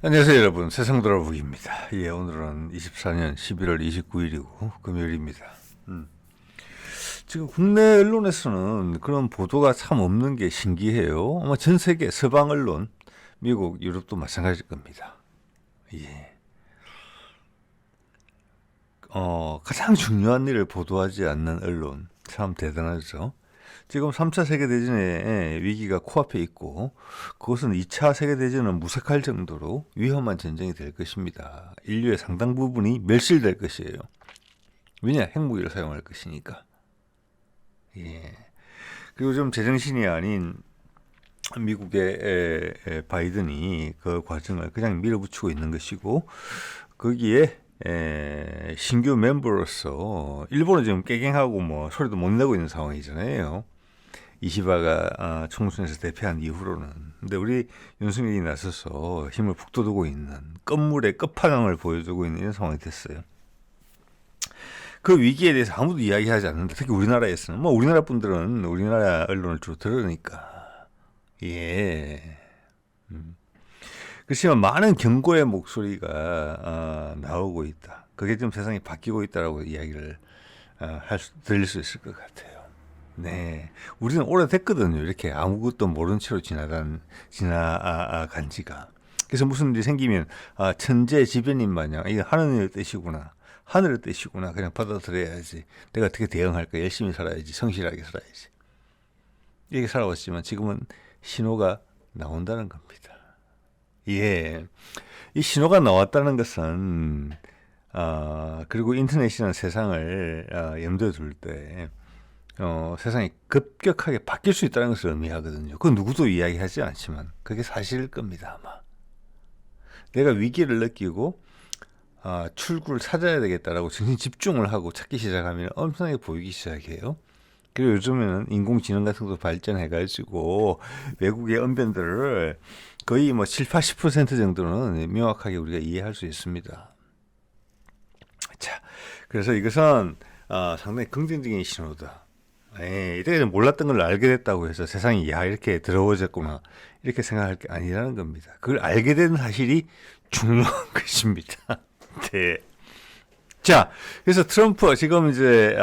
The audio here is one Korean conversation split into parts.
안녕하세요 여러분, 세상돌아보기입니다. 예, 오늘은 24년 11월 29일이고 금요일입니다. 지금 국내 언론에서는 그런 보도가 참 없는 게 신기해요. 아마 전 세계 서방 언론, 미국, 유럽도 마찬가지일 겁니다. 예. 가장 중요한 일을 보도하지 않는 언론, 참 대단하죠. 지금 3차 세계대전의 위기가 코앞에 있고, 그것은 2차 세계대전은 무색할 정도로 위험한 전쟁이 될 것입니다. 인류의 상당 부분이 멸실될 것이에요. 왜냐? 핵무기를 사용할 것이니까. 예. 그리고 좀 제정신이 아닌 미국의 바이든이 그 과정을 그냥 밀어붙이고 있는 것이고, 거기에 신규 멤버로서 일본은 지금 깨갱하고 뭐 소리도 못 내고 있는 상황이잖아요. 이시바가 총선에서 대패한 이후로는. 근데 우리 윤석열이 나서서 힘을 북돋우고 있는 끝물의 끝판왕을 보여주고 있는 이런 상황이 됐어요. 그 위기에 대해서 아무도 이야기하지 않는다. 특히 우리나라에서는 뭐 우리나라 분들은 우리나라 언론을 주로 들으니까 예. 그렇지만 많은 경고의 목소리가 나오고 있다. 그게 좀 세상이 바뀌고 있다라고 이야기를 들릴 수 있을 것 같아요. 네, 우리는 오래됐거든요. 이렇게 아무것도 모른 채로 지나간 지가. 그래서 무슨 일이 생기면 천재지변인 마냥 이게 하느님의 뜻이구나, 하늘의 뜻이구나, 그냥 받아들여야지. 내가 어떻게 대응할까? 열심히 살아야지, 성실하게 살아야지. 이렇게 살아왔지만 지금은 신호가 나온다는 겁니다. 예, 이 신호가 나왔다는 것은 그리고 인터넷이라는 세상을 염두에 둘 때 세상이 급격하게 바뀔 수 있다는 것을 의미하거든요. 그건 누구도 이야기하지 않지만 그게 사실일 겁니다. 아마 내가 위기를 느끼고 출구를 찾아야 되겠다라고 정신 집중을 하고 찾기 시작하면 엄청나게 보이기 시작해요. 그리고 요즘에는 인공지능 같은 것도 발전해가지고 외국의 언변들을 거의 뭐 7, 80% 정도는 명확하게 우리가 이해할 수 있습니다. 자, 그래서 이것은 상당히 긍정적인 신호다. 이때까지 몰랐던 걸 알게 됐다고 해서 세상이 이렇게 더러워졌구나 이렇게 생각할 게 아니라는 겁니다. 그걸 알게 된 사실이 중요한 것입니다. 네. 자, 그래서 트럼프 지금 이제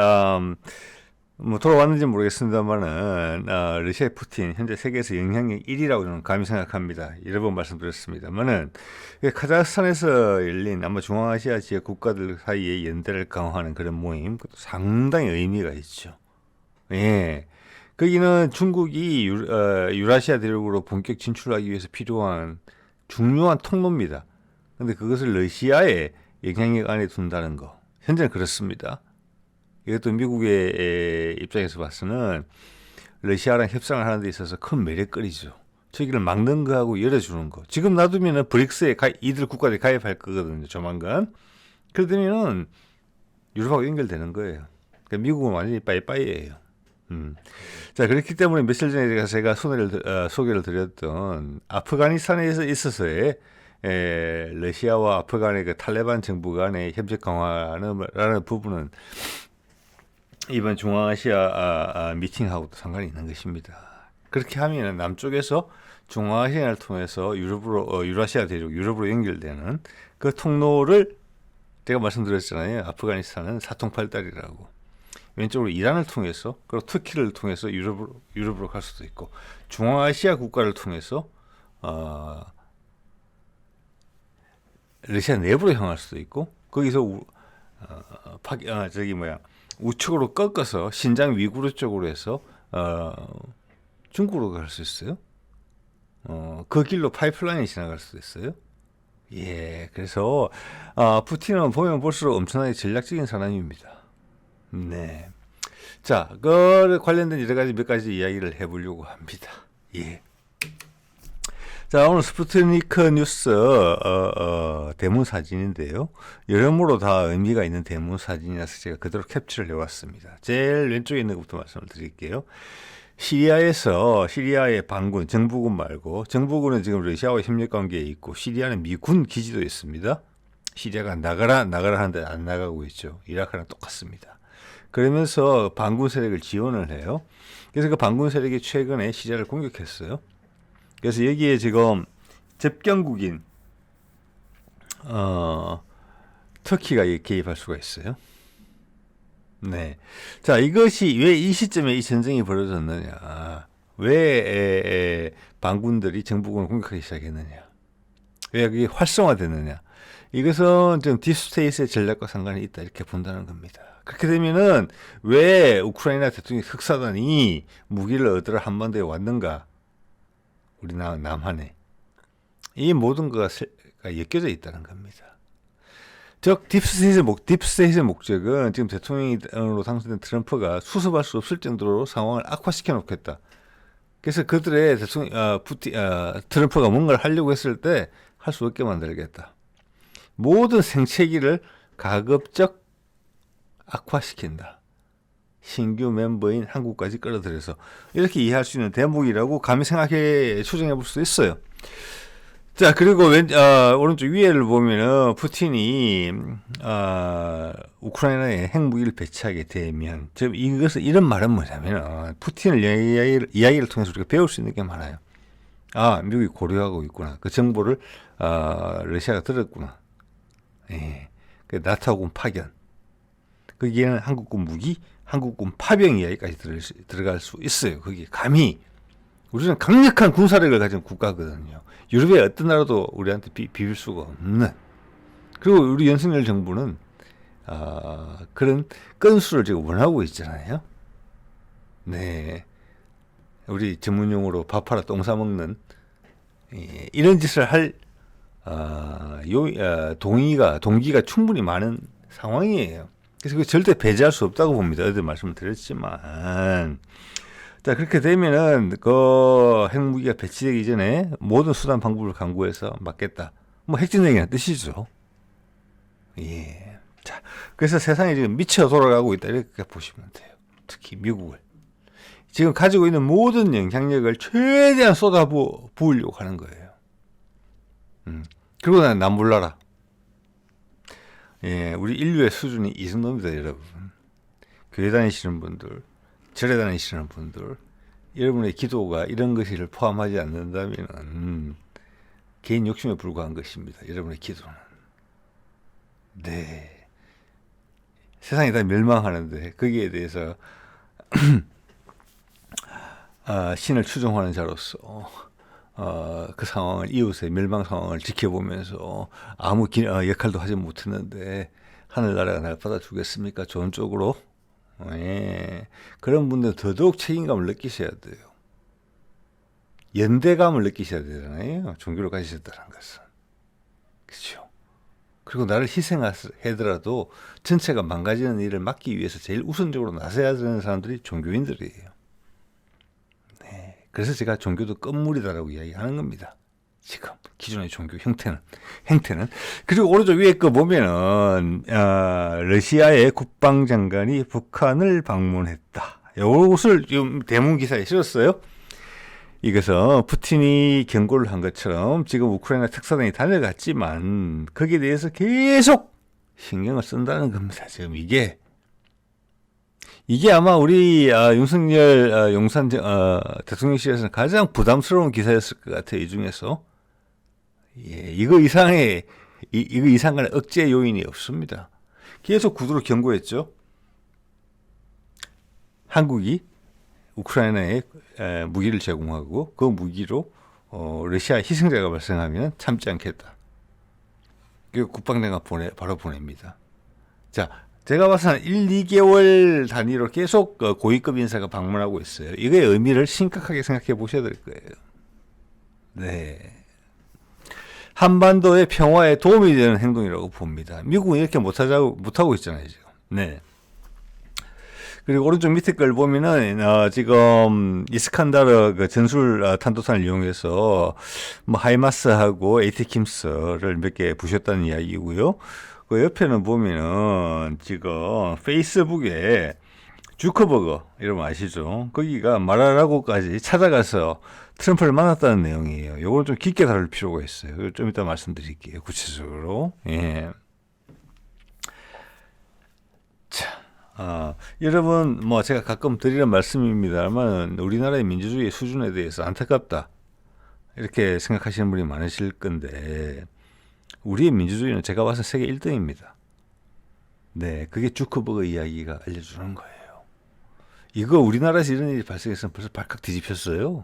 뭐 돌아왔는지 모르겠습니다만은 러시아의 푸틴 현재 세계에서 영향력 1위라고 저는 감히 생각합니다. 여러 번 말씀드렸습니다만은 카자흐스탄에서 열린 아마 중앙아시아 지역 국가들 사이의 연대를 강화하는 그런 모임, 그것도 상당히 의미가 있죠. 예, 거기는 중국이 유라시아 대륙으로 본격 진출하기 위해서 필요한 중요한 통로입니다. 근데 그것을 러시아의 영향력 안에 둔다는 거, 현재는 그렇습니다. 이것도 미국의 입장에서 봐서는 러시아랑 협상을 하는 데 있어서 큰 매력거리죠. 저기를 막는 거하고 열어주는 거. 지금 놔두면은 브릭스에 이들 국가들이 가입할 거거든요. 조만간. 그러면은 유럽하고 연결되는 거예요. 그러니까 미국은 완전히 빠이빠이예요. 자, 그렇기 때문에 며칠 전에 제가 소개를 드렸던 아프가니스탄에서 있어서의 러시아와 아프간의 그 탈레반 정부 간의 협력 강화라는 부분은 이번 중앙아시아 미팅하고도 상관이 있는 것입니다. 그렇게 하면 남쪽에서 중앙아시아를 통해서 유라시아 대륙, 유럽으로 연결되는 그 통로를 제가 말씀드렸잖아요. 아프가니스탄은 사통팔달이라고. 왼쪽으로 이란을 통해서, 그리고 터키를 통해서 유럽으로 갈 수도 있고, 중앙아시아 국가를 통해서 러시아 내부로 향할 수도 있고, 거기서 우측으로 꺾어서 신장 위구르 쪽으로 해서 중국으로 갈 수 있어요. 그 길로 파이프라인이 지나갈 수도 있어요. 예, 그래서 푸틴은 보면 볼수록 엄청나게 전략적인 사람입니다. 네. 자, 그 관련된 여러 가지 몇 가지 이야기를 해보려고 합니다. 예. 자, 오늘 스푸트니크 뉴스 대문 사진인데요. 여러모로 다 의미가 있는 대문 사진이라서 제가 그대로 캡처를 해왔습니다. 제일 왼쪽에 있는 것부터 말씀을 드릴게요. 시리아의 반군, 정부군 말고, 정부군은 지금 러시아와 협력 관계에 있고, 시리아는 미군 기지도 있습니다. 시리아가 나가라 하는데 안 나가고 있죠. 이라크랑 똑같습니다. 그러면서 반군 세력을 지원을 해요. 그래서 그 반군 세력이 최근에 시리아를 공격했어요. 그래서 여기에 지금 접경국인 터키가 개입할 수가 있어요. 네. 자, 이것이 왜 이 시점에 이 전쟁이 벌어졌느냐. 왜 반군들이 정부군을 공격하기 시작했느냐. 왜 그게 활성화됐느냐. 이것은 좀 딥스테이트의 전략과 상관이 있다 이렇게 본다는 겁니다. 그렇게 되면은 왜 우크라이나 대통령 특사단이 무기를 얻으러 한반도에 왔는가? 우리 남한에. 이 모든 것가 엮여져 있다는 겁니다. 즉 딥스테이트의 목적은 지금 대통령으로 당선된 트럼프가 수습할 수 없을 정도로 상황을 악화시켜 놓겠다. 그래서 그들의 트럼프가 뭔가를 하려고 했을 때 할 수 없게 만들겠다. 모든 생채기를 가급적 악화시킨다. 신규 멤버인 한국까지 끌어들여서 이렇게 이해할 수 있는 대목이라고 감히 추정해 볼 수 있어요. 자, 그리고 오른쪽 위에를 보면은 푸틴이 우크라이나에 핵무기를 배치하게 되면, 이런 말은 뭐냐면 푸틴을 이야기를 통해서 우리가 배울 수 있는 게 많아요. 미국이 고려하고 있구나. 그 정보를 러시아가 들었구나. 예. 그 나토군 파견. 거기에는 한국군 무기, 한국군 파병 이야기까지 들어갈 수 있어요. 거기 감히. 우리는 강력한 군사력을 가진 국가거든요. 유럽의 어떤 나라도 우리한테 비빌 수가 없는. 그리고 우리 윤석열 정부는 그런 건수를 지금 원하고 있잖아요. 네. 우리 전문용어로 밥하러 똥 싸먹는 이런 짓을 할 동기가 충분히 많은 상황이에요. 그래서 절대 배제할 수 없다고 봅니다. 어제 말씀을 드렸지만, 자, 그렇게 되면은 그 핵무기가 배치되기 전에 모든 수단 방법을 강구해서 막겠다. 뭐 핵전쟁이라는 뜻이죠. 예. 자, 그래서 세상이 지금 미쳐 돌아가고 있다 이렇게 보시면 돼요. 특히 미국을 지금 가지고 있는 모든 영향력을 최대한 부으려고 하는 거예요. 그리고 난 몰라라. 예, 우리 인류의 수준이 이 정도입니다, 여러분. 교회 다니시는 분들, 절에 다니시는 분들, 여러분의 기도가 이런 것을 포함하지 않는다면 개인 욕심에 불과한 것입니다. 여러분의 기도는. 네. 세상이 다 멸망하는데 거기에 대해서 신을 추종하는 자로서 그 상황을, 이웃의 멸망 상황을 지켜보면서 아무 역할도 하지 못했는데 하늘나라가 날 받아주겠습니까? 좋은 쪽으로. 예. 그런 분들은 더더욱 책임감을 느끼셔야 돼요. 연대감을 느끼셔야 되잖아요. 종교를 가지셨다는 것은. 그렇죠. 그리고 나를 희생하더라도 전체가 망가지는 일을 막기 위해서 제일 우선적으로 나서야 되는 사람들이 종교인들이에요. 네. 그래서 제가 종교도 끝물이다라고 이야기하는 겁니다. 지금 기존의 종교 행태는. 그리고 오른쪽 위에 거 보면은 러시아의 국방장관이 북한을 방문했다. 이것을 지금 대문 기사에 실었어요. 이것은 푸틴이 경고를 한 것처럼 지금 우크라이나 특사단이 다녀갔지만 거기에 대해서 계속 신경을 쓴다는 겁니다. 지금 이게 아마 우리 윤석열 용산 대통령실에서는 가장 부담스러운 기사였을 것 같아요. 이 중에서. 예, 이거 이상의 억제 요인이 없습니다. 계속 구두로 경고했죠. 한국이 우크라이나에 무기를 제공하고 그 무기로 러시아 희생자가 발생하면 참지 않겠다. 그리고 국방장관 바로 보냅니다. 자, 제가 봐서는 1, 2개월 단위로 계속 고위급 인사가 방문하고 있어요. 이거의 의미를 심각하게 생각해 보셔야 될 거예요. 네. 한반도의 평화에 도움이 되는 행동이라고 봅니다. 미국은 이렇게 못하고 있잖아요, 지금. 네. 그리고 오른쪽 밑에 걸 보면은, 지금, 이스칸다르 그 전술 탄도탄을 이용해서, 뭐, 하이마스하고 에이티킴스를 몇 개 부셨다는 이야기고요. 그 옆에는 보면은, 지금, 페이스북에, 주커버거, 이러면 아시죠? 거기가 마라라고까지 찾아가서 트럼프를 만났다는 내용이에요. 요걸 좀 깊게 다룰 필요가 있어요. 좀 이따 말씀드릴게요. 구체적으로. 예. 자, 여러분, 뭐, 제가 가끔 드리는 말씀입니다만, 우리나라의 민주주의 수준에 대해서 안타깝다. 이렇게 생각하시는 분이 많으실 건데, 우리의 민주주의는 제가 봐서 세계 1등입니다. 네, 그게 주커버그 이야기가 알려주는 거예요. 이거 우리나라에서 이런 일이 발생했으면 벌써 발칵 뒤집혔어요.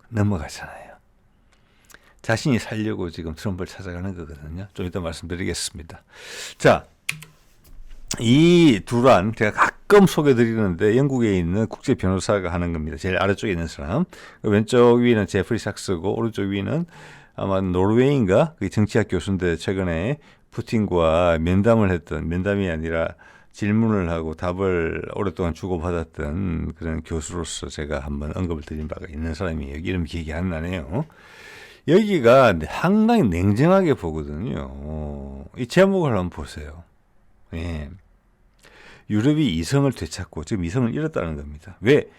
넘어가잖아요. 자신이 살려고 지금 트럼프를 찾아가는 거거든요. 좀 이따 말씀드리겠습니다. 자, 이 두란 제가 가끔 소개드리는데 영국에 있는 국제 변호사가 하는 겁니다. 제일 아래쪽에 있는 사람. 왼쪽 위는 제프리 삭스고 오른쪽 위는 아마 노르웨이인가? 그 정치학 교수인데 최근에 푸틴과 면담이 아니라 질문을 하고 답을 오랫동안 주고받았던 그런 교수로서 제가 한번 언급을 드린 바가 있는 사람이에요. 이름 기억이 안 나네요. 여기가 상당히 냉정하게 보거든요. 이 제목을 한번 보세요. 예. 유럽이 이성을 되찾고 지금 이성을 잃었다는 겁니다. 왜?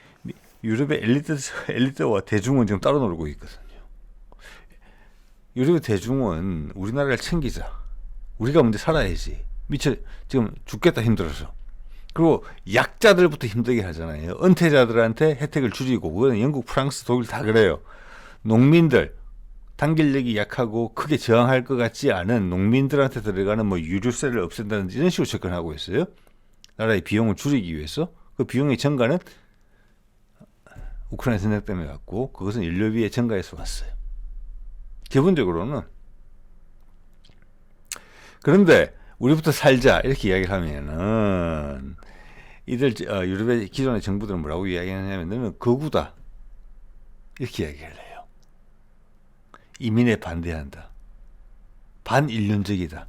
유럽의 엘리트와 대중은 지금 따로 놀고 있거든요. 유럽의 대중은 우리나라를 챙기자. 우리가 먼저 살아야지. 지금 죽겠다 힘들어서. 그리고 약자들부터 힘들게 하잖아요. 은퇴자들한테 혜택을 줄이고, 그거는 영국, 프랑스, 독일 다 그래요. 농민들, 단결력이 약하고 크게 저항할 것 같지 않은 농민들한테 들어가는 뭐 유류세를 없앤다든지 이런 식으로 접근하고 있어요. 나라의 비용을 줄이기 위해서. 그 비용의 증가는 우크라이나 전쟁 때문에 왔고, 그것은 인력비의 증가에서 왔어요. 기본적으로는. 그런데 우리부터 살자 이렇게 이야기를 하면은 이들 유럽의 기존의 정부들은 뭐라고 이야기하냐면 너는 거구다 이렇게 이야기를 해요. 이민에 반대한다. 반인륜적이다.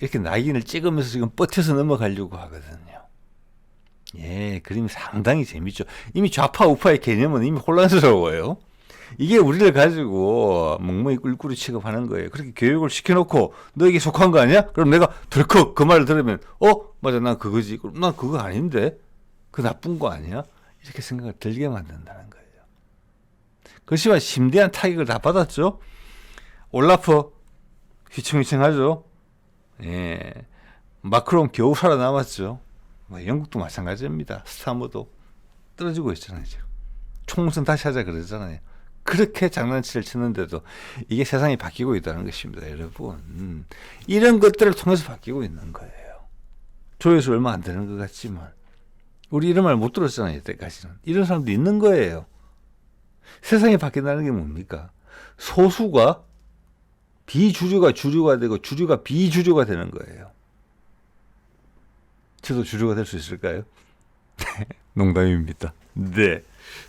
이렇게 낙인을 찍으면서 지금 버텨서 넘어가려고 하거든요. 예, 그림이 상당히 재밌죠. 이미 좌파 우파의 개념은 이미 혼란스러워요. 이게 우리를 가지고 멍멍이 꿀꿀이 취급하는 거예요. 그렇게 교육을 시켜놓고 너에게 속한 거 아니야? 그럼 내가 덜컥 그 말을 들으면 맞아, 난 그거지. 그럼 난 그거 아닌데? 그 나쁜 거 아니야? 이렇게 생각을 들게 만든다는 거예요. 그렇지만 심대한 타격을 다 받았죠. 올라프 휘청휘청하죠. 예, 마크롱 겨우 살아남았죠. 영국도 마찬가지입니다. 스타머도 떨어지고 있잖아요. 지금. 총선 다시 하자 그러잖아요. 그렇게 장난치를 치는데도 이게 세상이 바뀌고 있다는 것입니다, 여러분. 이런 것들을 통해서 바뀌고 있는 거예요. 조회수 얼마 안 되는 것 같지만 우리 이런 말 못 들었잖아요, 이때까지는. 이런 사람도 있는 거예요. 세상이 바뀐다는 게 뭡니까? 소수가 비주류가 주류가 되고 주류가 비주류가 되는 거예요. 저도 주류가 될 수 있을까요? 농담입니다. 네.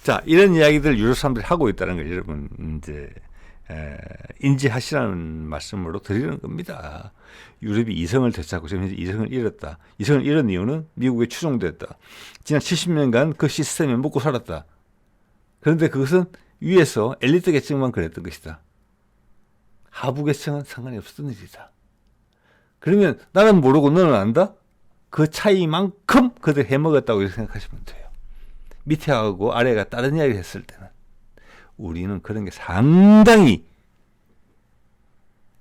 자, 이런 이야기들 유럽 사람들이 하고 있다는 걸 여러분 이제 인지하시라는 말씀으로 드리는 겁니다. 유럽이 이성을 되찾고 지금 이성을 잃었다. 이성을 잃은 이유는 미국에 추종됐다. 지난 70년간 그 시스템에 먹고 살았다. 그런데 그것은 위에서 엘리트 계층만 그랬던 것이다. 하부 계층은 상관이 없었던 일이다. 그러면 나는 모르고 너는 안다? 그 차이만큼 그들 해먹었다고 생각하시면 돼요. 밑에하고 아래가 다른 이야기를 했을 때는 우리는 그런 게 상당히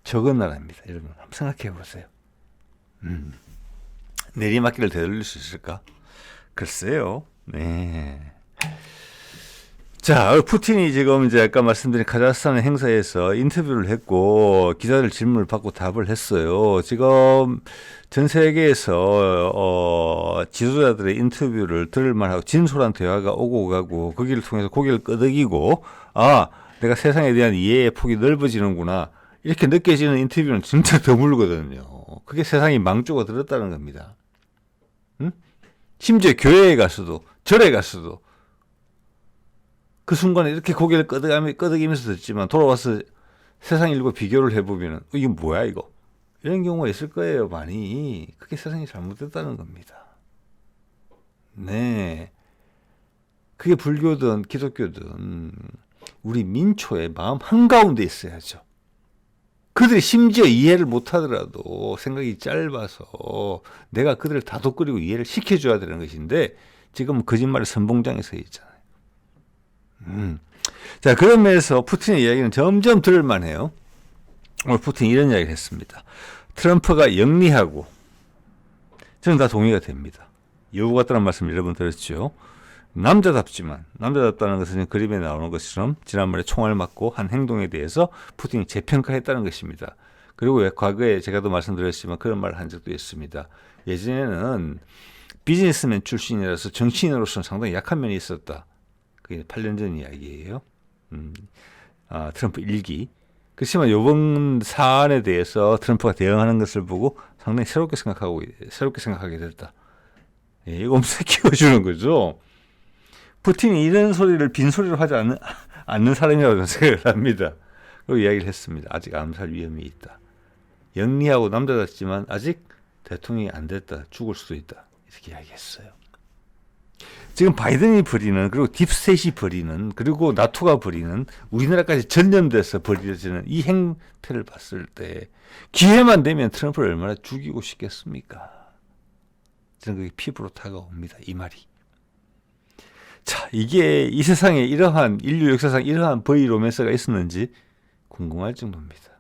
적은 나라입니다. 여러분 한번 생각해 보세요. 내리막길을 되돌릴 수 있을까? 글쎄요. 네. 자, 푸틴이 지금 이제 아까 말씀드린 카자흐스탄 행사에서 인터뷰를 했고 기자들 질문을 받고 답을 했어요. 지금 전 세계에서 지도자들의 인터뷰를 들을 만하고 진솔한 대화가 오고 가고 거기를 통해서 고개를 끄덕이고 내가 세상에 대한 이해의 폭이 넓어지는구나 이렇게 느껴지는 인터뷰는 진짜 드물거든요. 그게 세상이 망조가 들었다는 겁니다. 심지어 교회에 갔어도 절에 갔어도 그 순간에 이렇게 고개를 끄덕이면서 듣지만 돌아와서 세상 일과 비교를 해보면 이게 뭐야 이거 이런 경우가 있을 거예요. 많이. 그게 세상이 잘못됐다는 겁니다. 네, 그게 불교든 기독교든 우리 민초의 마음 한가운데 있어야죠. 그들이 심지어 이해를 못하더라도 생각이 짧아서 내가 그들을 다독거리고 이해를 시켜줘야 되는 것인데 지금 거짓말의 선봉장에 서 있잖아요. 자, 그런 면에서 푸틴의 이야기는 점점 들을만해요. 오늘 푸틴이 이런 이야기를 했습니다. 트럼프가 영리하고 저는 다 동의가 됩니다. 여우 같다는 말씀 여러분 들었죠. 남자답다는 것은 그림에 나오는 것처럼 지난번에 총알 맞고 한 행동에 대해서 푸틴이 재평가했다는 것입니다. 그리고 왜 과거에 제가도 말씀드렸지만 그런 말을 한 적도 있습니다. 예전에는 비즈니스맨 출신이라서 정치인으로서는 상당히 약한 면이 있었다. 그게 8년 전 이야기예요. 트럼프 일기. 그렇지만 이번 사안에 대해서 트럼프가 대응하는 것을 보고 상당히 새롭게 생각하게 됐다. 예, 이거 엄청 키워주는 거죠. 푸틴이 이런 소리를 빈소리로 하지 않는 사람이라고 생각을 합니다. 그리고 이야기를 했습니다. 아직 암살 위험이 있다. 영리하고 남자답지만 아직 대통령이 안 됐다. 죽을 수도 있다. 이렇게 이야기했어요. 지금 바이든이 벌이는, 그리고 딥스테이시 벌이는, 그리고 나토가 벌이는, 우리나라까지 전념돼서 벌어지는 이 행태를 봤을 때 기회만 되면 트럼프를 얼마나 죽이고 싶겠습니까? 저는 그게 피부로 다가옵니다. 이 말이. 자, 이게 이 세상에 이러한, 인류 역사상 이러한 버이 로맨스가 있었는지 궁금할 정도입니다.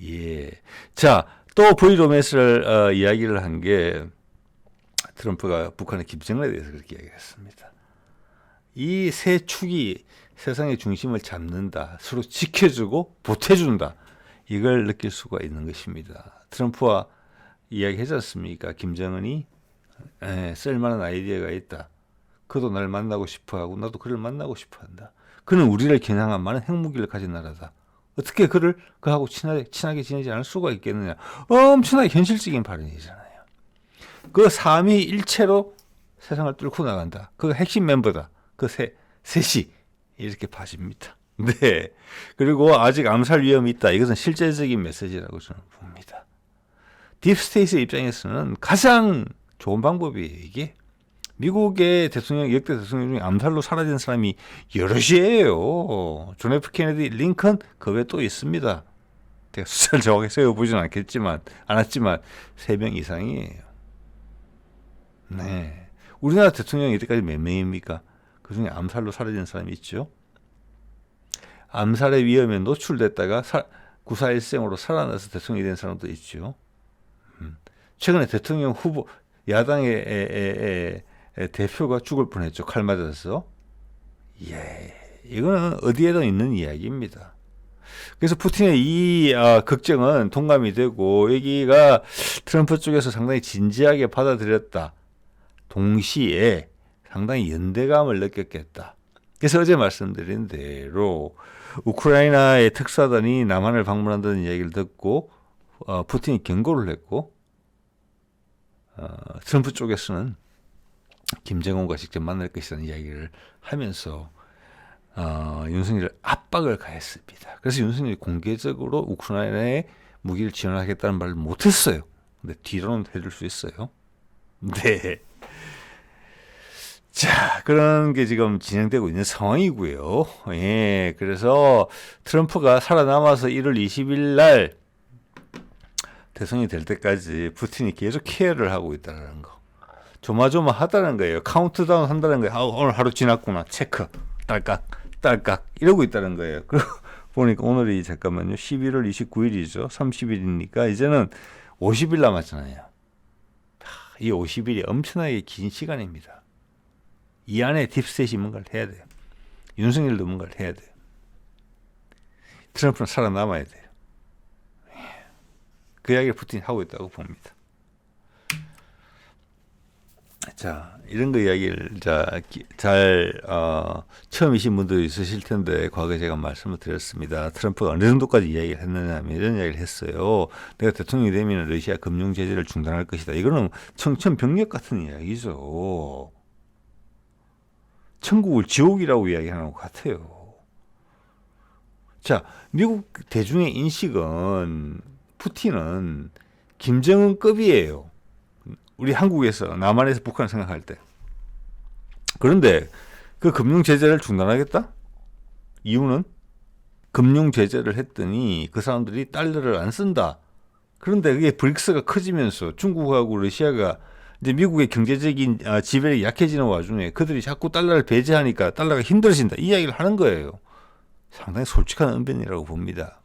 예. 자, 또 버이 로맨스를 이야기를 한 게 트럼프가 북한의 김정은에 대해서 그렇게 이야기했습니다. 이 세 축이 세상의 중심을 잡는다. 서로 지켜주고 보태준다. 이걸 느낄 수가 있는 것입니다. 트럼프와 이야기하지 않습니까? 김정은이 쓸만한 아이디어가 있다. 그도 날 만나고 싶어하고 나도 그를 만나고 싶어한다. 그는 우리를 겨냥한 많은 핵무기를 가진 나라다. 어떻게 그하고 친하게 지내지 않을 수가 있겠느냐. 엄청나게 현실적인 발언이잖아요. 그 삼위 일체로 세상을 뚫고 나간다. 그 핵심 멤버다. 그 셋이 이렇게 봐집니다. 네. 그리고 아직 암살 위험이 있다. 이것은 실제적인 메시지라고 저는 봅니다. 딥스테이트의 입장에서는 가장 좋은 방법이에요. 이게 미국의 역대 대통령 중에 암살로 사라진 사람이 여럿이에요. 존 F 케네디, 링컨, 그 외에 또 있습니다. 제가 숫자를 정확히 세워보진 않았지만 3명 이상이에요. 네. 우리나라 대통령이 이때까지 몇 명입니까? 그 중에 암살로 사라진 사람이 있죠. 암살의 위험에 노출됐다가 구사일생으로 살아나서 대통령이 된 사람도 있죠. 최근에 대통령 후보, 야당의 대표가 죽을 뻔했죠. 칼 맞아서. 예, 이거는 어디에도 있는 이야기입니다. 그래서 푸틴의 이 걱정은 동감이 되고, 여기가 트럼프 쪽에서 상당히 진지하게 받아들였다. 동시에 상당히 연대감을 느꼈겠다. 그래서 어제 말씀드린 대로 우크라이나의 특사단이 남한을 방문한다는 이야기를 듣고 푸틴이 경고를 했고, 트럼프 쪽에서는 김정은과 직접 만날 것이라는 이야기를 하면서 윤석열을 압박을 가했습니다. 그래서 윤석열이 공개적으로 우크라이나에 무기를 지원하겠다는 말을 못했어요. 근데 뒤로는 해줄 수 있어요. 네. 자, 그런 게 지금 진행되고 있는 상황이고요. 예, 그래서 트럼프가 살아남아서 1월 20일 날 대선이 될 때까지 푸틴이 계속 케어를 하고 있다는 거. 조마조마하다는 거예요. 카운트다운 한다는 거예요. 오늘 하루 지났구나. 체크. 딸깍. 이러고 있다는 거예요. 그리고 보니까 오늘이 잠깐만요. 11월 29일이죠. 30일이니까 이제는 50일 남았잖아요. 이 50일이 엄청나게 긴 시간입니다. 이 안에 딥스테이트이 뭔가를 해야 돼요. 윤석열도 뭔가를 해야 돼요. 트럼프는 살아남아야 돼요. 그 이야기를 푸틴이 하고 있다고 봅니다. 자, 이런 거 이야기를 처음이신 분도 있으실 텐데 과거에 제가 말씀을 드렸습니다. 트럼프가 어느 정도까지 이야기를 했느냐 하면 이런 이야기를 했어요. 내가 대통령이 되면 러시아 금융 제재를 중단할 것이다. 이거는 청천벽력 같은 이야기죠. 천국을 지옥이라고 이야기하는 것 같아요. 자, 미국 대중의 인식은 푸틴은 김정은급이에요. 우리 한국에서, 남한에서 북한을 생각할 때. 그런데 그 금융 제재를 중단하겠다? 이유는 금융 제재를 했더니 그 사람들이 달러를 안 쓴다. 그런데 그게 브릭스가 커지면서 중국하고 러시아가 이제 미국의 경제적인 지배력이 약해지는 와중에 그들이 자꾸 달러를 배제하니까 달러가 힘들어진다. 이 이야기를 하는 거예요. 상당히 솔직한 언변이라고 봅니다.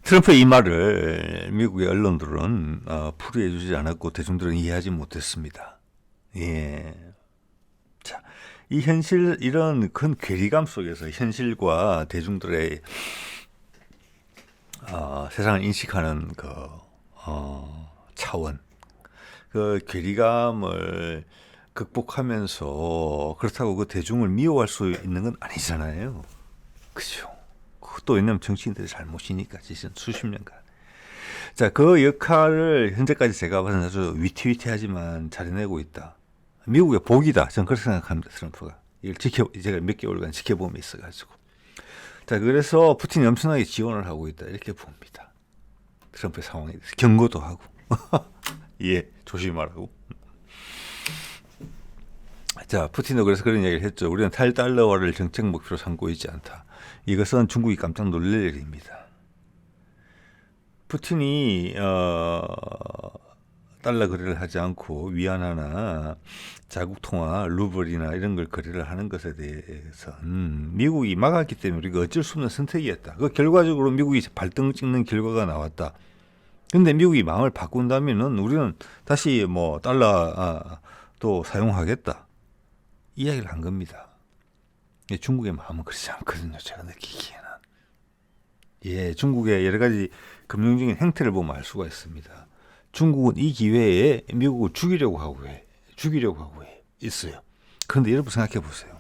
트럼프의 이 말을 미국의 언론들은 풀이해 주지 않았고 대중들은 이해하지 못했습니다. 예. 이 현실 이런 큰 괴리감 속에서 현실과 대중들의 세상을 인식하는 그 차원, 그 괴리감을 극복하면서 그렇다고 그 대중을 미워할 수 있는 건 아니잖아요. 그죠? 그것도 왜냐면 정치인들의 잘못이니까 지금 수십 년간. 자, 그 역할을 현재까지 제가 봐서는 아주 위태위태하지만 잘해내고 있다. 미국의 복이다. 저는 그렇게 생각합니다. 트럼프가. 이걸 제가 몇 개월간 지켜보면 있어가지고. 자, 그래서 푸틴이 엄청나게 지원을 하고 있다. 이렇게 봅니다. 트럼프의 상황에 대해서 경고도 하고. 예, 조심하라고. 자, 푸틴도 그래서 그런 이야기를 했죠. 우리는 탈달러화를 정책 목표로 삼고 있지 않다. 이것은 중국이 깜짝 놀랄 일입니다. 푸틴이 달러 거래를 하지 않고 위안화나 자국 통화, 루블이나 이런 걸 거래를 하는 것에 대해서 미국이 막았기 때문에 우리가 어쩔 수 없는 선택이었다. 그 결과적으로 미국이 발등 찍는 결과가 나왔다. 근데 미국이 마음을 바꾼다면은 우리는 다시 뭐 달러 또 사용하겠다. 이야기를 한 겁니다. 중국의 마음은 그렇지 않거든요. 제가 느끼기에는. 예, 중국의 여러 가지 금융적인 행태를 보면 알 수가 있습니다. 중국은 이 기회에 미국을 죽이려고 하고 있어요. 그런데 여러분 생각해 보세요.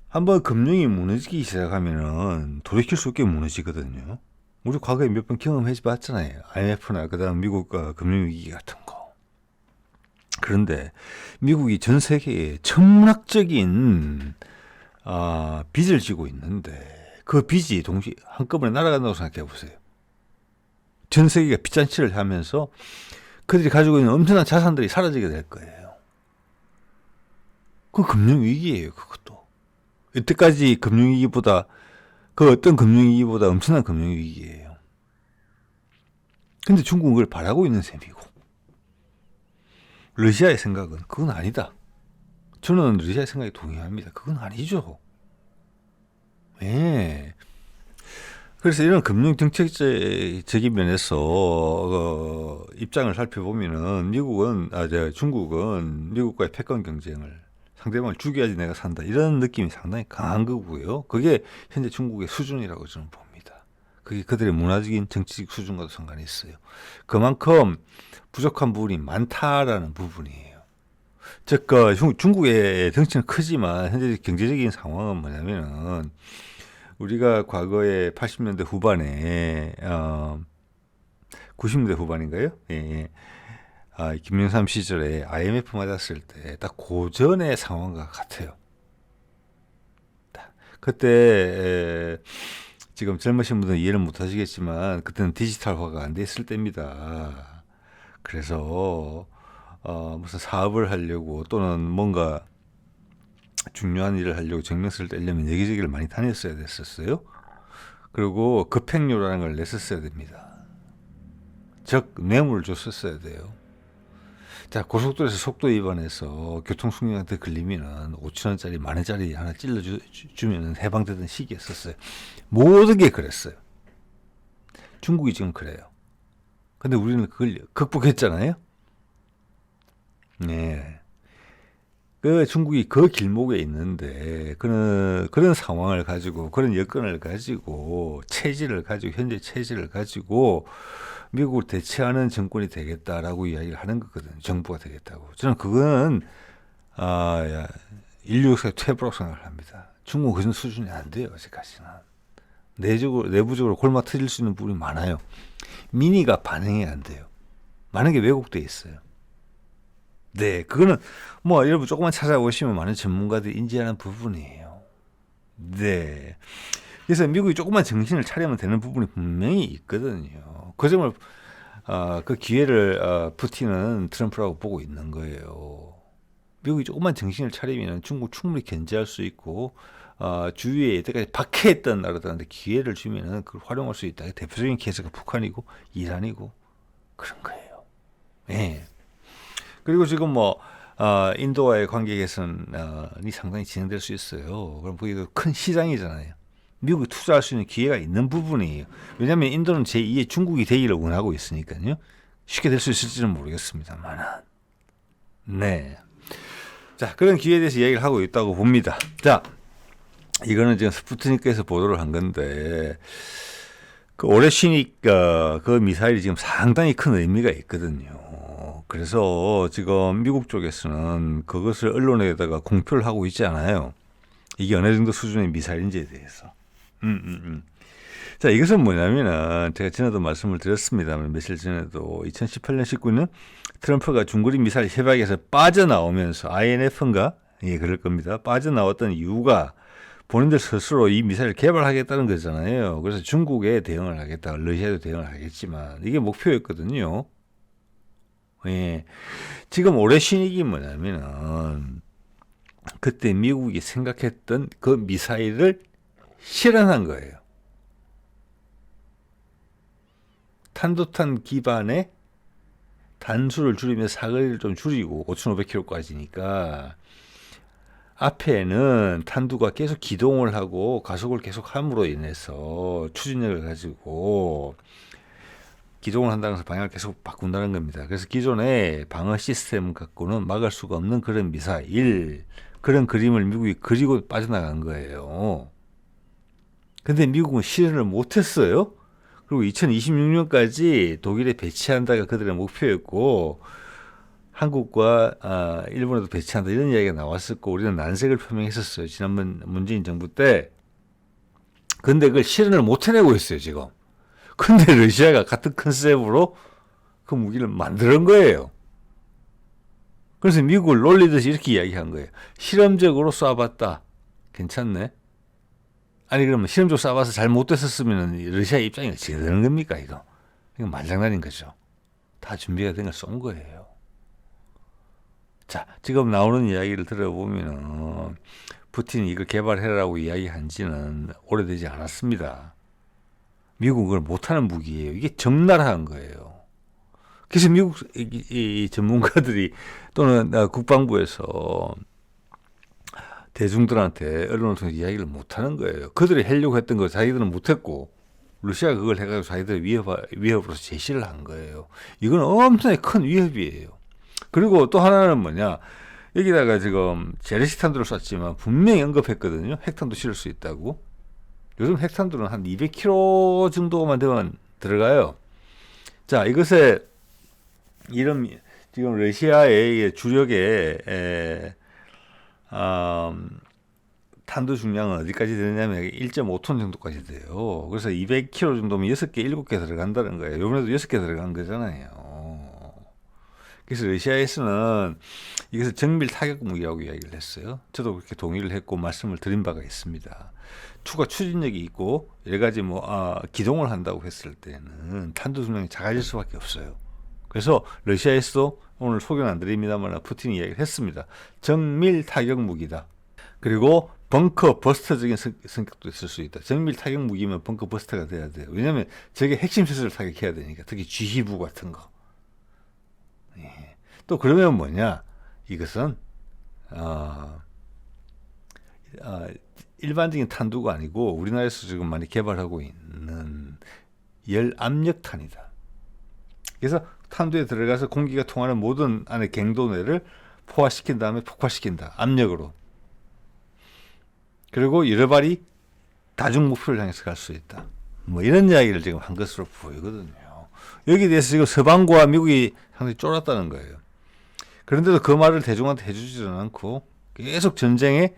한번 금융이 무너지기 시작하면은 돌이킬 수 없게 무너지거든요. 우리 과거에 몇 번 경험해 봤잖아요. IMF나 그다음 미국 금융위기 같은 거. 그런데 미국이 전 세계에 천문학적인 빚을 지고 있는데 그 빚이 동시에 한꺼번에 날아간다고 생각해 보세요. 전 세계가 빚잔치를 하면서 그들이 가지고 있는 엄청난 자산들이 사라지게 될 거예요. 그 금융위기예요. 그것도. 이때까지 금융위기보다 그 어떤 금융위기보다 엄청난 금융위기예요. 근데 중국은 그걸 바라고 있는 셈이고 러시아의 생각은 그건 아니다. 저는 러시아의 생각에 동의합니다. 그건 아니죠. 예. 그래서 이런 금융정책적인 면에서 입장을 살펴보면은 중국은 미국과의 패권 경쟁을 상대방을 죽여야지 내가 산다 이런 느낌이 상당히 강한 거고요. 그게 현재 중국의 수준이라고 저는 봅니다. 그게 그들의 문화적인 정치적 수준과도 상관이 있어요. 그만큼 부족한 부분이 많다라는 부분이에요. 즉 중국의 덩치는 크지만 현재 경제적인 상황은 뭐냐면은 우리가 과거에 80년대 후반에 90년대 후반인가요? 예. 김영삼 시절에 IMF 맞았을 때 딱 고전의 상황과 같아요. 그때 지금 젊으신 분들은 이해를 못 하시겠지만 그때는 디지털화가 안 됐을 때입니다. 그래서 무슨 사업을 하려고 또는 뭔가 중요한 일을 하려고 정명서를 떼려면 여기저기를 많이 다녔어야 됐었어요. 그리고 급행료라는 걸 냈었어야 됩니다. 즉 뇌물을 줬었어야 돼요. 자, 고속도로에서 속도 위반해서 교통숙련한테 걸리면은 5,000원짜리, 10,000원짜리 하나 찔러주면 해방되던 시기였었어요. 모든 게 그랬어요. 중국이 지금 그래요. 근데 우리는 그걸 극복했잖아요. 네. 그 중국이 그 길목에 있는데 그런 상황을 가지고 그런 여건을 가지고 현재 체질을 가지고 미국을 대체하는 정권이 되겠다라고 이야기를 하는 거거든요. 정부가 되겠다고. 저는 그거는 인류 역사의 퇴보라고 생각을 합니다. 중국은 그런 수준이 안 돼요. 아직까지는. 내부적으로 골마 터질 수 있는 부분이 많아요. 민의가 반응이 안 돼요. 많은 게 왜곡돼 있어요. 네, 그거는 뭐 여러분 조금만 찾아보시면 많은 전문가들이 인지하는 부분이에요. 네. 그래서 미국이 조금만 정신을 차리면 되는 부분이 분명히 있거든요. 그 점을 그 기회를 푸틴은 트럼프라고 보고 있는 거예요. 미국이 조금만 정신을 차리면 중국 충분히 견제할 수 있고 주위에 여태까지 박해했던 나라들한테 기회를 주면은 그걸 활용할 수 있다. 대표적인 케이스가 북한이고 이란이고 그런 거예요. 네. 그리고 지금 인도와의 관계 개선이 상당히 진행될 수 있어요. 그럼 그게 큰 시장이잖아요. 미국이 투자할 수 있는 기회가 있는 부분이에요. 왜냐하면 인도는 제2의 중국이 되기를 원하고 있으니까요. 쉽게 될 수 있을지는 모르겠습니다. 네. 자, 그런 기회에 대해서 이야기를 하고 있다고 봅니다. 자, 이거는 지금 스푸트니크에서 보도를 한 건데, 그 오레시니까 그 미사일이 지금 상당히 큰 의미가 있거든요. 그래서 지금 미국 쪽에서는 그것을 언론에다가 공표를 하고 있지 않아요. 이게 어느 정도 수준의 미사일인지에 대해서. 자, 이것은 뭐냐면은 제가 전에도 말씀을 드렸습니다만 며칠 전에도 2018년 19년 트럼프가 중거리 미사일 협약에서 빠져나오면서 INF인가? 예, 그럴 겁니다. 빠져나왔던 이유가 본인들 스스로 이 미사일을 개발하겠다는 거잖아요. 그래서 중국에 대응을 하겠다, 러시아도 대응을 하겠지만 이게 목표였거든요. 예. 지금 오레시닉이 뭐냐면은 그때 미국이 생각했던 그 미사일을 실현한 거예요. 탄도탄 기반의 단수를 줄이면 사거리를 좀 줄이고 5,500km까지니까 앞에는 탄두가 계속 기동을 하고 가속을 계속 함으로 인해서 추진력을 가지고 기동을 한다는 것은 방향을 계속 바꾼다는 겁니다. 그래서 기존의 방어 시스템 갖고는 막을 수가 없는 그런 미사일, 그런 그림을 미국이 그리고 빠져나간 거예요. 근데 미국은 실현을 못했어요. 그리고 2026년까지 독일에 배치한다가 그들의 목표였고 한국과 일본에도 배치한다 이런 이야기가 나왔었고 우리는 난색을 표명했었어요. 지난번 문재인 정부 때. 근데 그걸 실현을 못 해내고 있어요 지금. 근데 러시아가 같은 컨셉으로 그 무기를 만드는 거예요. 그래서 미국을 놀리듯이 이렇게 이야기한 거예요. 실험적으로 쏴봤다. 괜찮네. 아니 그러면 실험적으로 쏴봐서 잘 못됐었으면 러시아 입장이 어떻게 되는 겁니까 이거. 이거 말장난인 거죠. 다 준비가 된 걸 쏜 거예요. 자, 지금 나오는 이야기를 들어보면 푸틴이 이걸 개발해라고 이야기한 지는 오래되지 않았습니다. 미국은 그걸 못하는 무기예요. 이게 적나라한 거예요. 그래서 미국 이 전문가들이 또는 국방부에서 대중들한테 언론을 통해서 이야기를 못하는 거예요. 그들이 하려고 했던 거 자기들은 못했고 러시아가 그걸 해가지고 자기들의 위협으로서 제시를 한 거예요. 이건 엄청나게 큰 위협이에요. 그리고 또 하나는 뭐냐, 여기다가 지금 재래식탄두를 쐈지만 분명히 언급했거든요. 핵탄도 실을 수 있다고. 요즘 핵탄두는 한 200km 정도만 되면 들어가요. 자, 이것에 이런 지금 러시아의 주력의 탄두 중량은 어디까지 되느냐면 1.5톤 정도까지 돼요. 그래서 200km 정도면 6개, 7개 들어간다는 거예요. 요번에도 6개 들어간 거잖아요. 그래서 러시아에서는 이것을 정밀 타격 무기라고 이야기를 했어요. 저도 그렇게 동의를 했고 말씀을 드린 바가 있습니다. 추가 추진력이 있고 여러 가지 기동을 한다고 했을 때는 탄두 중량이 작아질 수밖에 없어요. 그래서 러시아에서도 오늘 소개는 안 드립니다만 푸틴이 이야기를 했습니다. 정밀 타격 무기다. 그리고 벙커 버스터적인 성격도 있을 수 있다. 정밀 타격 무기면 벙커 버스터가 돼야 돼요. 왜냐하면 저게 핵심 시설을 타격해야 되니까. 특히 지휘부 같은 거. 예. 또 그러면 뭐냐? 이것은 일반적인 탄두가 아니고 우리나라에서 지금 많이 개발하고 있는 열압력탄이다. 그래서 탄두에 들어가서 공기가 통하는 모든 안에 갱도내를 포화시킨 다음에 폭발시킨다. 압력으로. 그리고 여러 발이 다중 목표를 향해서 갈 수 있다. 뭐 이런 이야기를 지금 한 것으로 보이거든요. 여기에 대해서 지금 서방과 미국이 상당히 쫄았다는 거예요. 그런데도 그 말을 대중한테 해주지는 않고 계속 전쟁에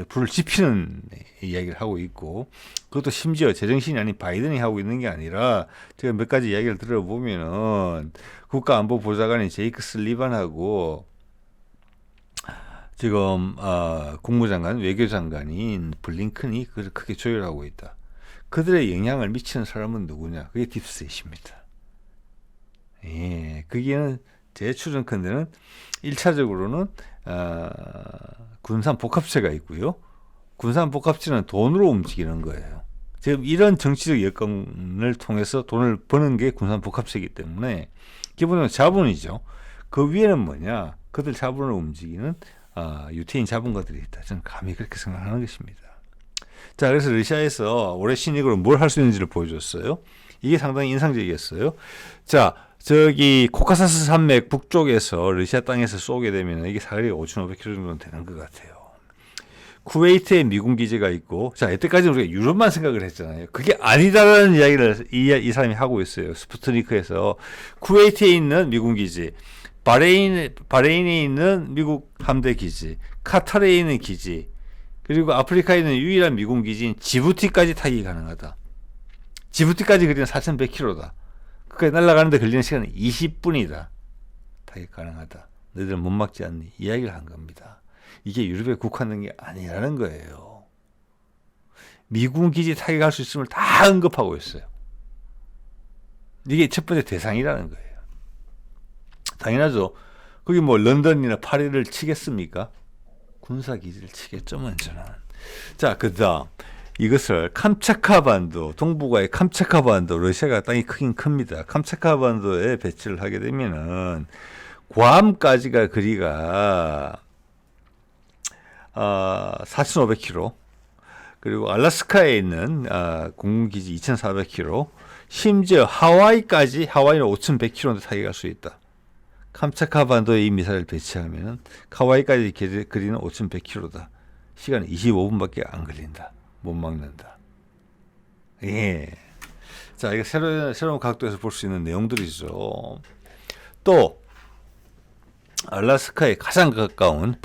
불을 지피는 이야기를 하고 있고, 그것도 심지어 제정신이 아닌 바이든이 하고 있는 게 아니라 제가 몇 가지 이야기를 들어보면은 국가안보보좌관인 제이크 슬리반하고 지금 국무장관, 외교장관인 블링컨이 그걸 크게 조율하고 있다. 그들의 영향을 미치는 사람은 누구냐? 그게 딥스테이트입니다. 예, 거기에는 제 추정컨대는 1차적으로는 군산복합체가 있고요. 군산복합체는 돈으로 움직이는 거예요. 지금 이런 정치적 여건을 통해서 돈을 버는 게 군산복합체이기 때문에 기본적으로 자본이죠. 그 위에는 뭐냐? 그들 자본을 움직이는 유태인 자본가들이 있다. 저는 감히 그렇게 생각하는 것입니다. 자, 그래서 러시아에서 올해 신익으로 뭘 할 수 있는지를 보여줬어요. 이게 상당히 인상적이었어요. 자, 저기 코카사스 산맥 북쪽에서 러시아 땅에서 쏘게 되면 이게 사거리가 5,500km 정도는 되는 것 같아요. 쿠웨이트에 미군 기지가 있고, 자, 이때까지는 우리가 유럽만 생각을 했잖아요. 그게 아니다라는 이야기를 이 사람이 하고 있어요. 스푸트니크에서 쿠웨이트에 있는 미군 기지, 바레인에 있는 미국 함대 기지, 카타르에 있는 기지, 그리고 아프리카에 있는 유일한 미군 기지인 지부티까지 타기 가능하다. 지부티까지 거리는 4,100km다. 그까지 날아가는데 걸리는 시간은 20분이다. 타기 가능하다. 너희들은 못 막지 않니? 이야기를 한 겁니다. 이게 유럽에 국한된 게 아니라는 거예요. 미군 기지 타격할 수 있음을 다 언급하고 있어요. 이게 첫 번째 대상이라는 거예요. 당연하죠. 거기 뭐 런던이나 파리를 치겠습니까? 군사기지를 치겠죠, 먼저는. 자, 그 다음 이것을 캄차카 반도, 동북아의 캄차카 반도, 러시아가 땅이 크긴 큽니다. 캄차카 반도에 배치를 하게 되면은 괌까지가 거리가 4,500km, 그리고 알래스카에 있는 공군기지 2,400km, 심지어 하와이까지, 하와이는 5,100km인데 타격할 수 있다. 캄차카 반도에 이 미사일을 배치하면 하와이까지 거리는 5,100km다. 시간은 25분밖에 안 걸린다. 못 막는다. 예. 자, 이거 새로운 각도에서 볼 수 있는 내용들이죠. 또 알래스카에 가장 가까운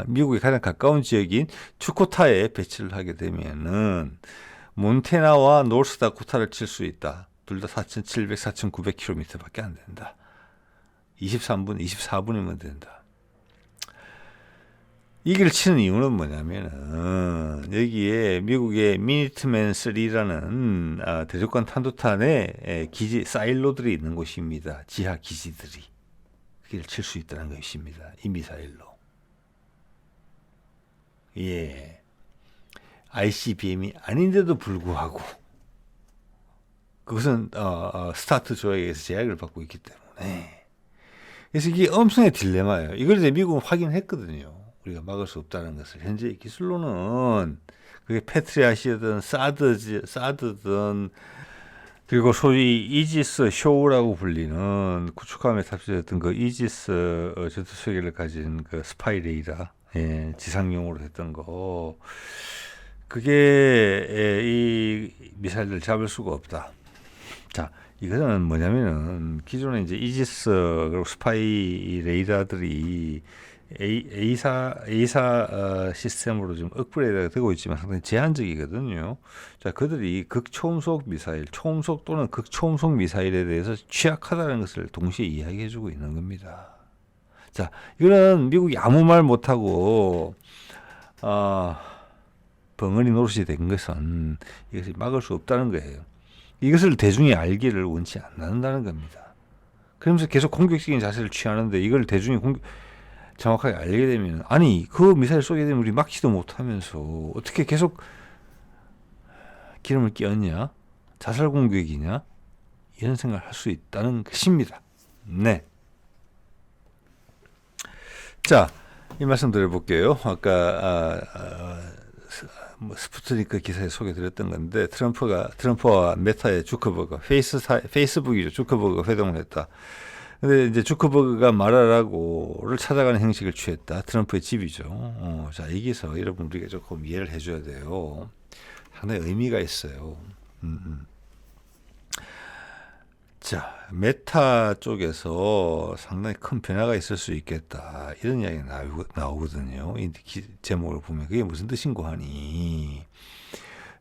미국에 가장 가까운 지역인 추코타에 배치를 하게 되면은 몬테나와 노스다코타를 칠 수 있다. 둘 다 4,700, 4,900km밖에 안 된다. 23분, 24분이면 된다. 이 길을 치는 이유는 뭐냐면은 여기에 미국의 미니트맨 3라는 대륙간 탄도탄의 기지 사일로들이 있는 곳입니다. 지하 기지들이. 그 길을 칠 수 있다는 것입니다. 이 미사일로. 예. ICBM이 아닌데도 불구하고 그것은 스타트 조약에서 제약을 받고 있기 때문에. 그래서 이게 엄청나게 딜레마예요. 이걸 이제 미국은 확인했거든요. 우리가 막을 수 없다는 것을. 현재 기술로는 그게 패트리앗이든 사드든 그리고 소위 이지스 쇼우라고 불리는 구축함에 탑재됐던 그 이지스 전투체계를 가진 그 스파이 레이더, 예, 지상용으로 했던 거, 그게 이 미사일을 잡을 수가 없다. 자, 이거는 뭐냐면은 기존에 이제 이지스 그리고 스파이 레이더들이 A사 시스템으로 좀 업그레이드가 되고 있지만 상당히 제한적이거든요. 자, 그들이 극초음속 미사일, 초음속 또는 극초음속 미사일에 대해서 취약하다는 것을 동시에 이야기해주고 있는 겁니다. 자, 이거는 미국이 아무 말 못하고 벙어리 노릇이 된 것은 이것을 막을 수 없다는 거예요. 이것을 대중이 알기를 원치 않는다는 겁니다. 그러면서 계속 공격적인 자세를 취하는데 이걸 대중이 정확하게 알게 되면, 아니 그 미사일 쏘게 되면 우리 막지도 못하면서 어떻게 계속 기름을 끼얹냐, 자살 공격이냐, 이런 생각을 할 수 있다는 것입니다. 네. 자, 이 말씀 드려볼게요. 아까 스푸트니크 기사에 소개드렸던 건데, 트럼프와 메타의 주커버그, 페이스북이죠. 주커버그가 회동을 했다. 근데 이제 주커버그가 말하라고를 찾아가는 형식을 취했다. 트럼프의 집이죠. 자, 여기서 여러분 우리가 조금 이해를 해줘야 돼요. 상당히 의미가 있어요. 자, 메타 쪽에서 상당히 큰 변화가 있을 수 있겠다. 이런 이야기가 나오거든요. 이 제목을 보면 그게 무슨 뜻인고 하니,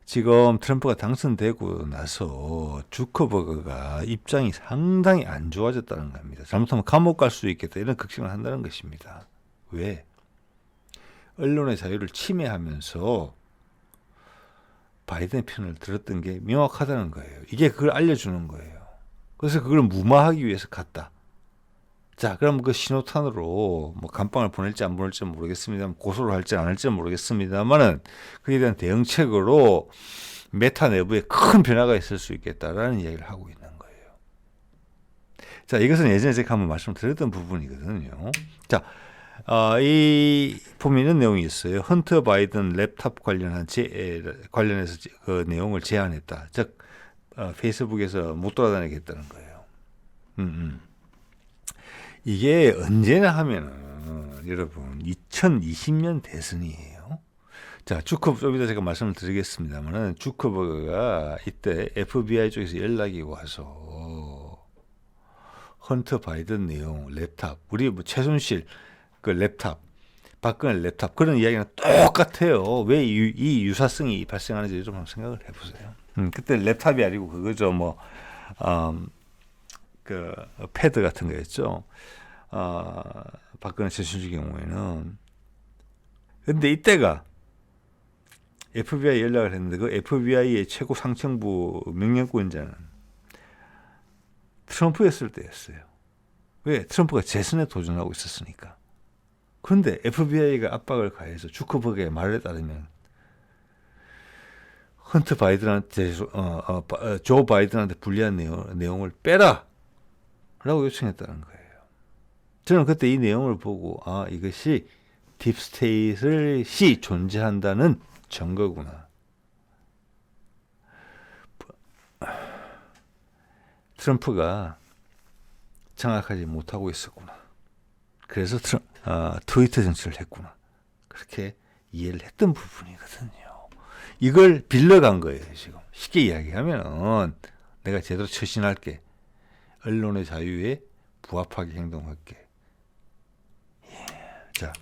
지금 트럼프가 당선되고 나서 주커버그가 입장이 상당히 안 좋아졌다는 겁니다. 잘못하면 감옥 갈 수 있겠다, 이런 걱정을 한다는 것입니다. 왜? 언론의 자유를 침해하면서 바이든 편을 들었던 게 명확하다는 거예요. 이게 그걸 알려주는 거예요. 그래서 그걸 무마하기 위해서 갔다. 자, 그럼 그 신호탄으로 뭐 감방을 보낼지 안 보낼지 모르겠습니다. 고소를 할지 안 할지 모르겠습니다만은 그에 대한 대응책으로 메타 내부에 큰 변화가 있을 수 있겠다라는 이야기를 하고 있는 거예요. 자, 이것은 예전에 제가 한번 말씀드렸던 부분이거든요. 자, 이 보면 이런 내용이 있어요. 헌터 바이든 랩탑 관련해서 그 내용을 제안했다. 즉 페이스북에서 못 돌아다니게 했다는 거예요. 이게 언제나 하면은 여러분 2020년 대선이에요. 자, 좀 이따 제가 말씀을 드리겠습니다만은 주커버그가 이때 FBI 쪽에서 연락이 와서 헌터 바이든 내용 랩탑, 우리 뭐 최순실 그 랩탑, 박근혜 랩탑 그런 이야기는 똑같아요. 왜 이 유사성이 발생하는지 좀 한번 생각을 해보세요. 그때 랩탑이 아니고 그거죠. 그 패드 같은 거였죠. 박근혜 최순실 경우에는. 근데 이때가 FBI 연락을 했는데 그 FBI의 최고 상층부 명령권자는 트럼프였을 때였어요. 왜? 트럼프가 재선에 도전하고 있었으니까. 그런데 FBI가 압박을 가해서 주커버그의 말에 따르면 헌터 바이든한테 조 바이든한테 불리한 내용을 빼라 라고 요청했다는 거예요. 저는 그때 이 내용을 보고 이것이 딥스테이트이 존재한다는 증거구나. 트럼프가 장악하지 못하고 있었구나. 그래서 트위터 정치를 했구나. 그렇게 이해를 했던 부분이거든요. 이걸 빌려간 거예요, 지금. 쉽게 이야기하면 내가 제대로 처신할게. 언론의 자유에 부합하게 행동할게. 자,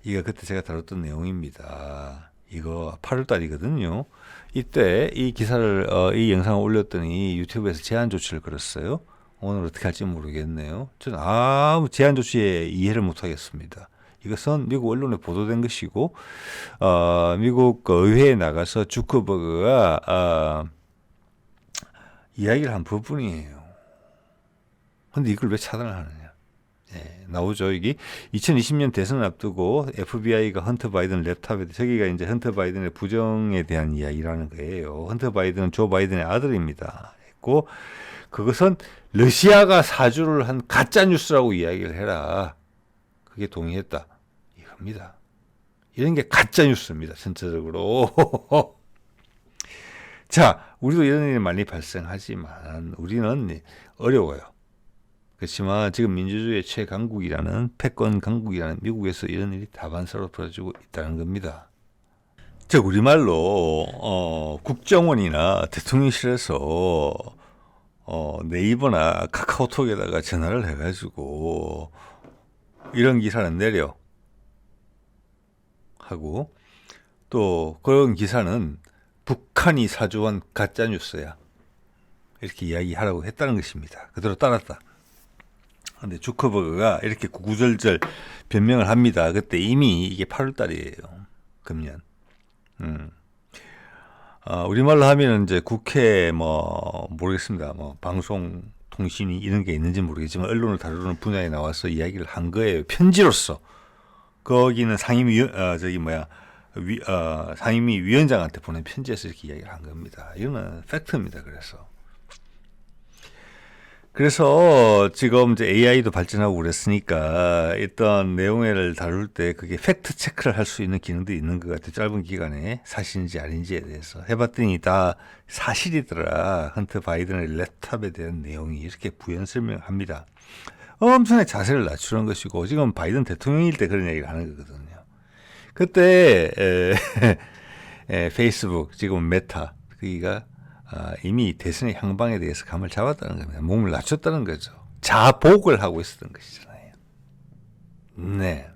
이거 그때 제가 다뤘던 내용입니다. 이거 8월달이거든요. 이때 이 기사를 이 영상을 올렸더니 유튜브에서 제한 조치를 걸었어요. 오늘 어떻게 할지 모르겠네요. 저는 아무 제한 조치에 이해를 못하겠습니다. 이것은 미국 언론에 보도된 것이고 미국 의회에 나가서 주커버그가 이야기를 한 부분이에요. 근데 이걸 왜 차단을 하느냐? 나오죠. 이게 2020년 대선을 앞두고 FBI가 헌터 바이든 랩탑에 저기가 이제 헌터 바이든의 부정에 대한 이야기라는 거예요. 헌터 바이든은 조 바이든의 아들입니다. 했고 그것은 러시아가 사주를 한 가짜 뉴스라고 이야기를 해라. 그게 동의했다. 이겁니다. 이런 게 가짜 뉴스입니다. 전체적으로. 자, 우리도 이런 일이 많이 발생하지만 우리는 어려워요. 그렇지만 지금 민주주의의 최강국이라는 패권 강국이라는 미국에서 이런 일이 다반사로 벌어지고 있다는 겁니다. 즉 우리말로 국정원이나 대통령실에서 네이버나 카카오톡에다가 전화를 해가지고 이런 기사는 내려 하고 또 그런 기사는 북한이 사주한 가짜 뉴스야 이렇게 이야기하라고 했다는 것입니다. 그대로 따랐다. 근데 주커버그가 이렇게 구구절절 변명을 합니다. 그때 이미 이게 8월달이에요. 금년. 우리말로 하면 이제 국회 모르겠습니다. 방송 통신이 이런 게 있는지 모르겠지만 언론을 다루는 분야에 나와서 이야기를 한 거예요. 편지로서. 거기는 상임위 위원장한테 보낸 편지에서 이렇게 이야기를 한 겁니다. 이거는 팩트입니다. 그래서 지금 이제 AI도 발전하고 그랬으니까 일단 내용을 다룰 때 그게 팩트 체크를 할 수 있는 기능도 있는 것 같아요. 짧은 기간에 사실인지 아닌지에 대해서 해봤더니 다 사실이더라. 헌터 바이든의 랩탑에 대한 내용이 이렇게 부연 설명합니다. 엄청나게 자세를 낮추는 것이고 지금 바이든 대통령일 때 그런 얘기를 하는 거거든요. 그때 페이스북 지금 메타 그기가 이미 대선의 향방에 대해서 감을 잡았다는 겁니다. 몸을 낮췄다는 거죠. 자복을 하고 있었던 것이잖아요. 네.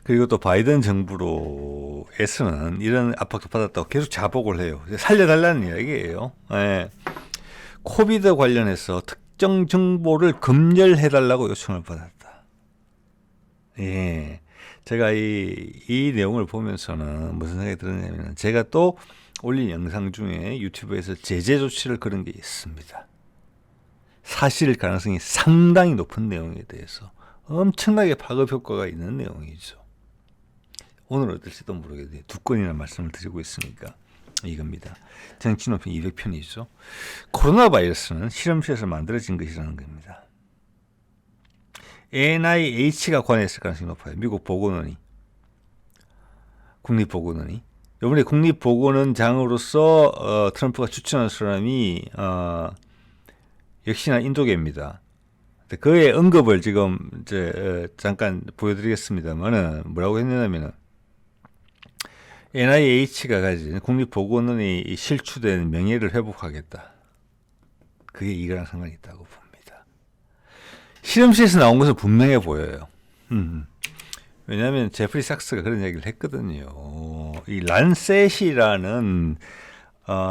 그리고 또 바이든 정부로에서는 이런 압박도 받았다고 계속 자복을 해요. 살려달라는 이야기예요. 네. 코비드 관련해서 특정 정보를 검열해달라고 요청을 받았다. 예. 제가 이 내용을 보면서는 무슨 생각이 들었냐면 제가 또 올린 영상 중에 유튜브에서 제재 조치를 걸은 게 있습니다. 사실 가능성이 상당히 높은 내용에 대해서 엄청나게 파급 효과가 있는 내용이죠. 오늘 어떨지도 모르겠는데 2건이나 말씀을 드리고 있으니까 이겁니다. 정치논평 200편이죠. 코로나 바이러스는 실험실에서 만들어진 것이라는 겁니다. NIH가 관여했을 가능성이 높아요. 미국 보건원이. 국립보건원이. 이번에 국립보건원장으로서 트럼프가 추천한 사람이 역시나 인도계입니다. 그의 언급을 지금 잠깐 보여드리겠습니다만은 뭐라고 했냐면은 NIH가 가진 국립보건원이 실추된 명예를 회복하겠다. 그게 이거랑 상관이 있다고 봅니다. 실험실에서 나온 것은 분명해 보여요. 왜냐하면 제프리 삭스가 그런 얘기를 했거든요. 이 란셋이라는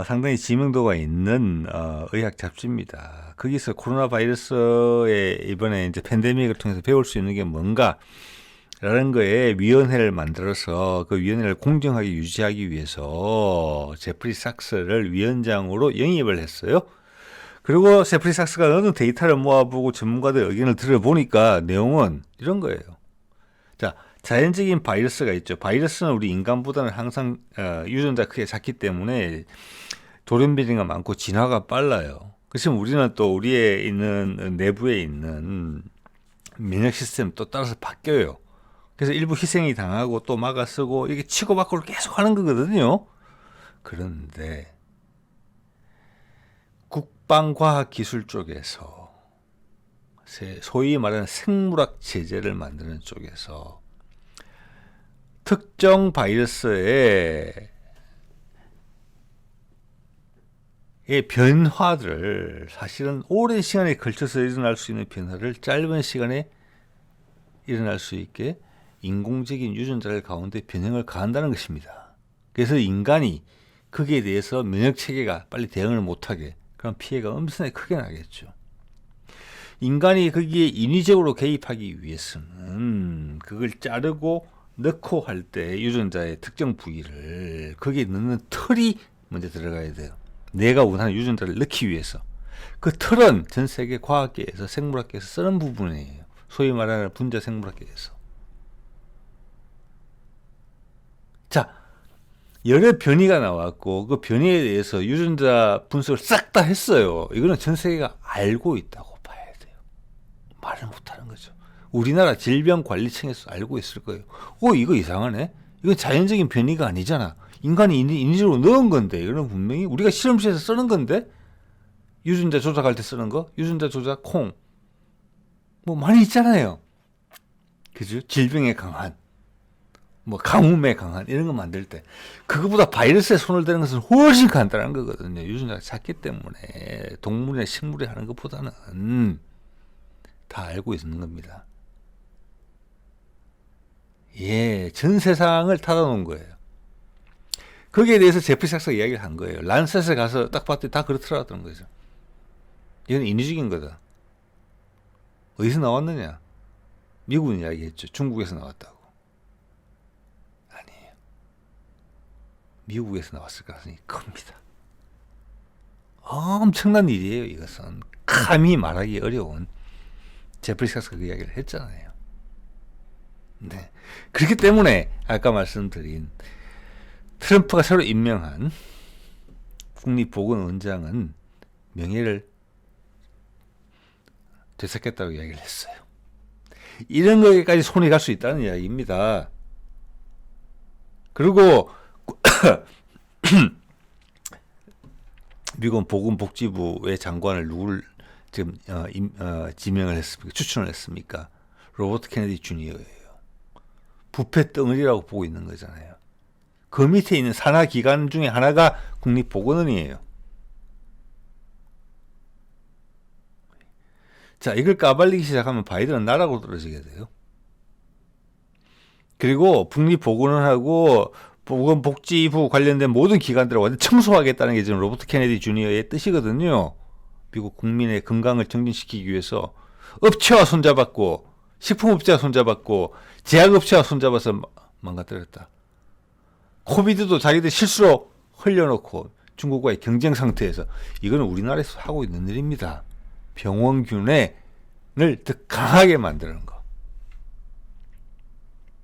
상당히 지명도가 있는 의학 잡지입니다. 거기서 코로나 바이러스의 이번에 이제 팬데믹을 통해서 배울 수 있는 게 뭔가라는 거에 위원회를 만들어서 그 위원회를 공정하게 유지하기 위해서 제프리 삭스를 위원장으로 영입을 했어요. 그리고 제프리 삭스가 어느 데이터를 모아보고 전문가들 의견을 들어보니까 내용은 이런 거예요. 자, 자연적인 바이러스가 있죠. 바이러스는 우리 인간보다는 항상 유전자 크게 작기 때문에 돌연변이가 많고 진화가 빨라요. 그래서 우리는 또 우리의 있는 내부에 있는 면역 시스템 또 따라서 바뀌어요. 그래서 일부 희생이 당하고 또 막아쓰고 이게 치고받고를 계속 하는 거거든요. 그런데 국방과학기술 쪽에서 소위 말하는 생물학 제재를 만드는 쪽에서 특정 바이러스의 변화를 사실은 오랜 시간에 걸쳐서 일어날 수 있는 변화를 짧은 시간에 일어날 수 있게 인공적인 유전자를 가운데 변형을 가한다는 것입니다. 그래서 인간이 거기에 대해서 면역체계가 빨리 대응을 못하게 그런 피해가 엄청나게 크게 나겠죠. 인간이 거기에 인위적으로 개입하기 위해서는 그걸 자르고 넣고 할 때 유전자의 특정 부위를 거기에 넣는 틀이 먼저 들어가야 돼요. 내가 원하는 유전자를 넣기 위해서. 그 틀은 전 세계 과학계에서 생물학계에서 쓰는 부분이에요. 소위 말하는 분자 생물학계에서. 자, 여러 변이가 나왔고 그 변이에 대해서 유전자 분석을 싹 다 했어요. 이거는 전 세계가 알고 있다고 봐야 돼요. 말을 못하는 거죠. 우리나라 질병관리청에서 알고 있을 거예요. 이거 이상하네. 이건 자연적인 변이가 아니잖아. 인간이 인위적으로 넣은 건데 이거는 분명히 우리가 실험실에서 쓰는 건데 유전자 조작할 때 쓰는 거, 유전자 조작 콩 뭐 많이 있잖아요. 그죠? 질병에 강한 뭐 가뭄에 강한 이런 거 만들 때 그거보다 바이러스에 손을 대는 것은 훨씬 간단한 거거든요. 유전자가 작기 때문에 동물이나 식물이 하는 것보다는 다 알고 있는 겁니다. 예, 전 세상을 닫아놓은 거예요. 거기에 대해서 제프리 삭스가 이야기를 한 거예요. 란셋에 가서 딱 봤더니 다 그렇더라던 거죠. 이건 인위적인 거다. 어디서 나왔느냐? 미국은 이야기했죠. 중국에서 나왔다고. 아니에요. 미국에서 나왔을 가능성이 큽니다. 엄청난 일이에요. 이것은 감히 말하기 어려운 제프리 삭스가 그 이야기를 했잖아요. 네. 그렇기 때문에 아까 말씀드린 트럼프가 새로 임명한 국립보건원장은 명예를 되찾겠다고 이야기를 했어요. 이런 거에까지 손이 갈 수 있다는 이야기입니다. 그리고 미국 보건복지부의 장관을 누굴 지금 지명을 했습니까? 추천을 했습니까? 로버트 케네디 주니어예요. 부패 덩어리라고 보고 있는 거잖아요. 그 밑에 있는 산하 기관 중에 하나가 국립보건원이에요. 자, 이걸 까발리기 시작하면 바이든은 나락으로 떨어지게 돼요. 그리고 국립보건원하고 보건복지부 관련된 모든 기관들을 완전 청소하겠다는 게 지금 로버트 케네디 주니어의 뜻이거든요. 미국 국민의 건강을 정진시키기 위해서 업체와 손잡았고 식품업체와 손잡았고 제약업체와 손잡아서 망가뜨렸다. 코비드도 자기들 실수로 흘려놓고 중국과의 경쟁 상태에서 이거는 우리나라에서 하고 있는 일입니다. 병원균을 더 강하게 만드는 거.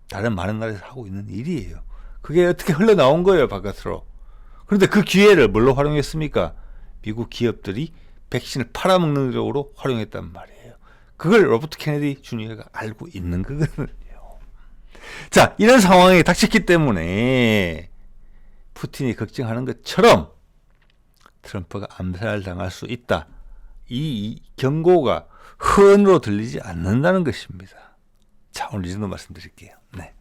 다른 많은 나라에서 하고 있는 일이에요. 그게 어떻게 흘러나온 거예요, 바깥으로. 그런데 그 기회를 뭘로 활용했습니까? 미국 기업들이 백신을 팔아먹는 쪽으로 활용했단 말이에요. 그걸 로버트 케네디 주니어가 알고 있는 거거든요. 자, 이런 상황에 닥쳤기 때문에 푸틴이 걱정하는 것처럼 트럼프가 암살당할 수 있다. 이 경고가 허언으로 들리지 않는다는 것입니다. 자, 오늘 이 정도 말씀드릴게요. 네.